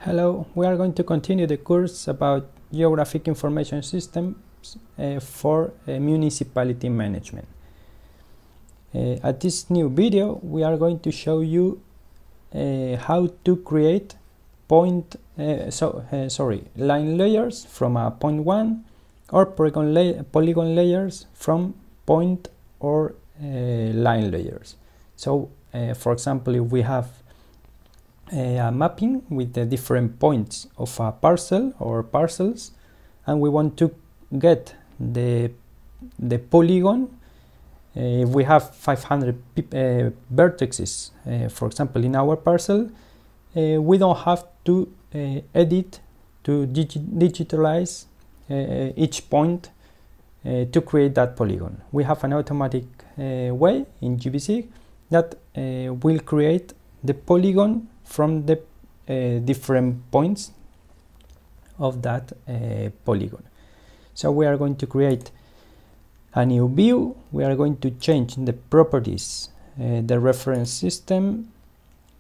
Hello, we are going to continue the course about geographic information systems for municipality management. At this new video, we are going to show you how to create line layers from a point 1 or polygon layers from point or line layers. So, for example, if we have a mapping with the different points of a parcel or parcels, and we want to get the polygon. If we have 500 vertices, for example, in our parcel, we don't have to edit to digitalize each point to create that polygon. We have an automatic way in GBC that will create the polygon from the different points of that polygon. So we are going to create a new view. We are going to change the properties, the reference system.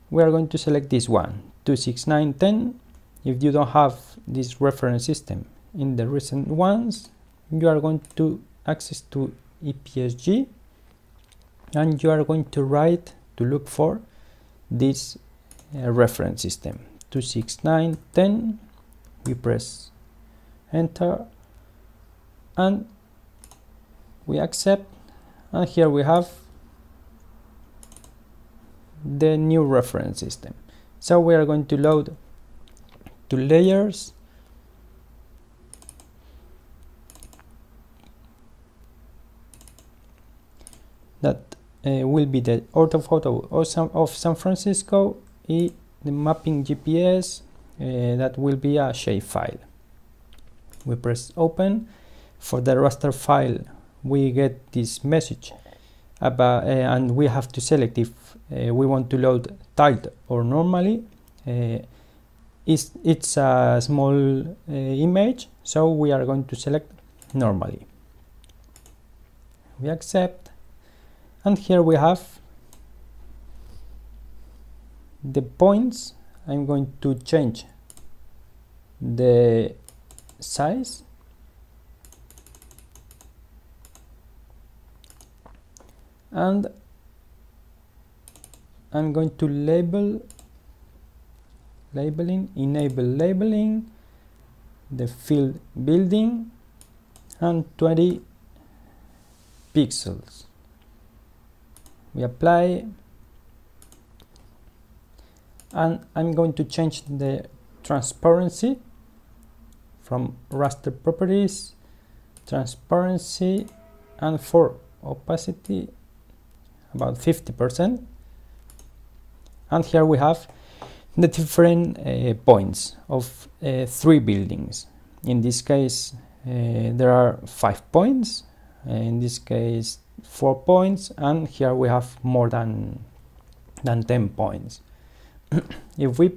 We are going to select this one, 26910. If you don't have this reference system in the recent ones, you are going to access to EPSG, and you are going to look for this reference system 26910. We press enter and we accept, and here we have the new reference system. So we are going to load to layers, that will be the orthophoto of San Francisco, the mapping GPS, that will be a shapefile. We press open. For the raster file, we get this message about, and we have to select if we want to load tiled or normally. It's a small image, so we are going to select normally. We accept, and here we have the points. I'm going to change the size, and I'm going to enable labeling, the field building, and 20 pixels. We apply, and I'm going to change the transparency from raster properties, transparency, and for opacity about 50%. And here we have the different points of 3 buildings. In this case, there are 5 points, in this case 4 points, and here we have more than 10 points. If we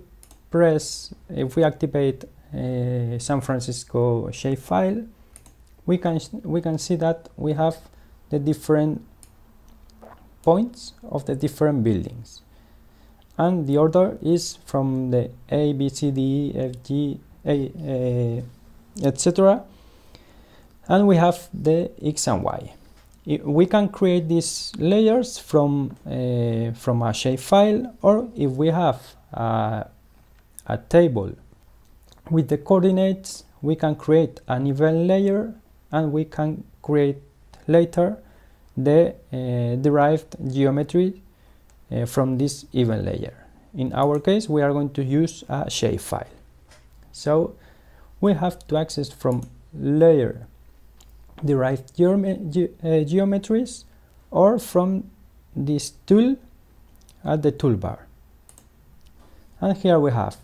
activate San Francisco shapefile, we can see that we have the different points of the different buildings, and the order is from the A, B, C, D, E, F, G, A, etc. And we have the X and Y. We can create these layers from a shapefile, or if we have a table with the coordinates, we can create an event layer, and we can create later the derived geometry from this event layer. In our case, we are going to use a shapefile. So we have to access from layer derived geometries, or from this tool at the toolbar. And here we have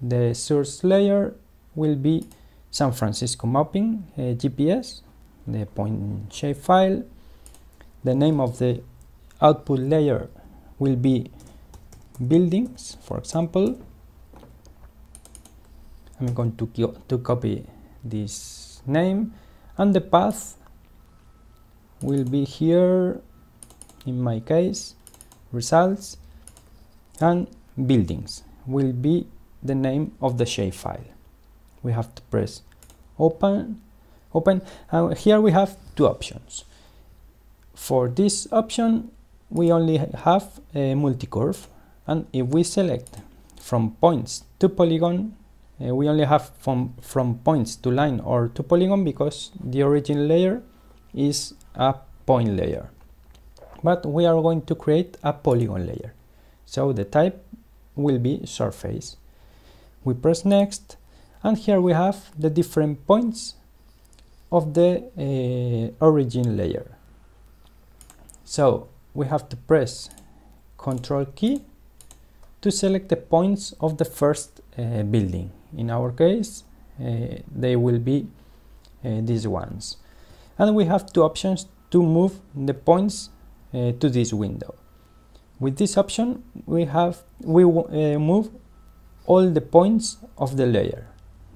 the source layer will be San Francisco mapping GPS, the point shapefile. The name of the output layer will be buildings, for example. I'm going to copy this name, and the path will be here, in my case, results, and buildings will be the name of the shapefile. We have to press open, and here we have two options. For this option, we only have a multicurve, and if we select from points to polygon, we only have from points to line or to polygon, because the origin layer is a point layer. But we are going to create a polygon layer, so the type will be surface. We press next, and here we have the different points of the origin layer. So we have to press Control key to select the points of the first building. In our case, they will be these ones. And we have two options to move the points to this window. With this option, we move all the points of the layer,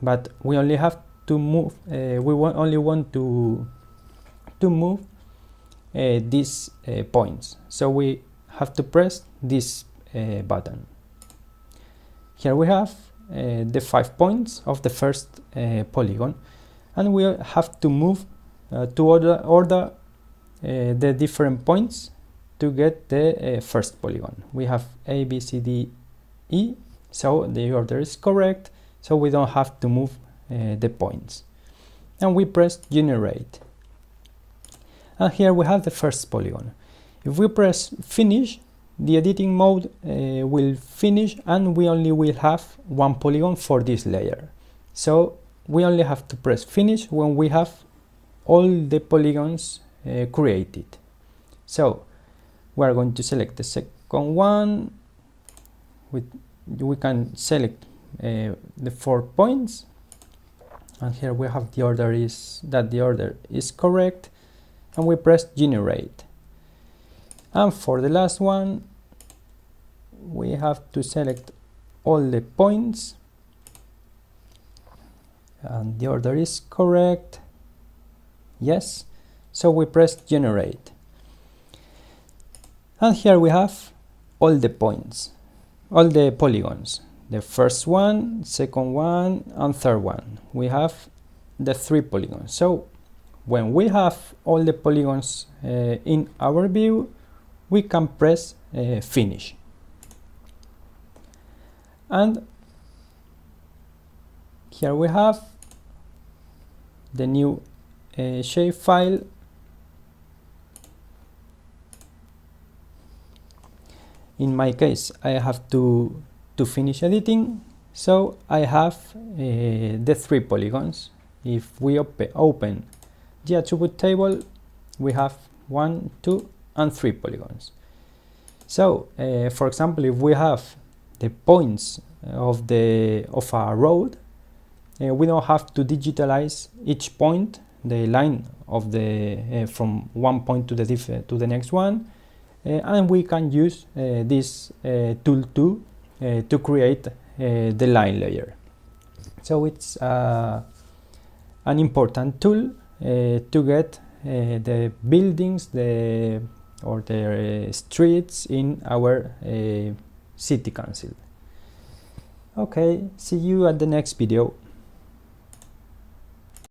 but we only have to move. Only want to move these points, so we have to press this button. Here we have the 5 points of the first polygon, and we have to move to order the different points to get the first polygon. We have A, B, C, D, E, so the order is correct, so we don't have to move the points. And we press generate. And here we have the first polygon. If we press finish, the editing mode will finish, and we only will have one polygon for this layer. So we only have to press finish when we have all the polygons created. So we are going to select the second one. We can select the 4 points, and here we have the order is correct, and we press generate. And for the last one, we have to select all the points, and the order is correct. Yes, so we press generate. And here we have all the points, all the polygons. The first one, second one, and third one. We have the 3 polygons. So when we have all the polygons in our view, we can press finish. And here we have the new shapefile. In my case, I have to finish editing, so I have the 3 polygons. If we open the attribute table, we have 1, 2, and 3 polygons. So, for example, if we have the points of a road, we don't have to digitalize each point, the line of the from one point to the next one, and we can use this tool to create the line layer. So it's an important tool to get the buildings or the streets in our city council. Okay, see you at the next video.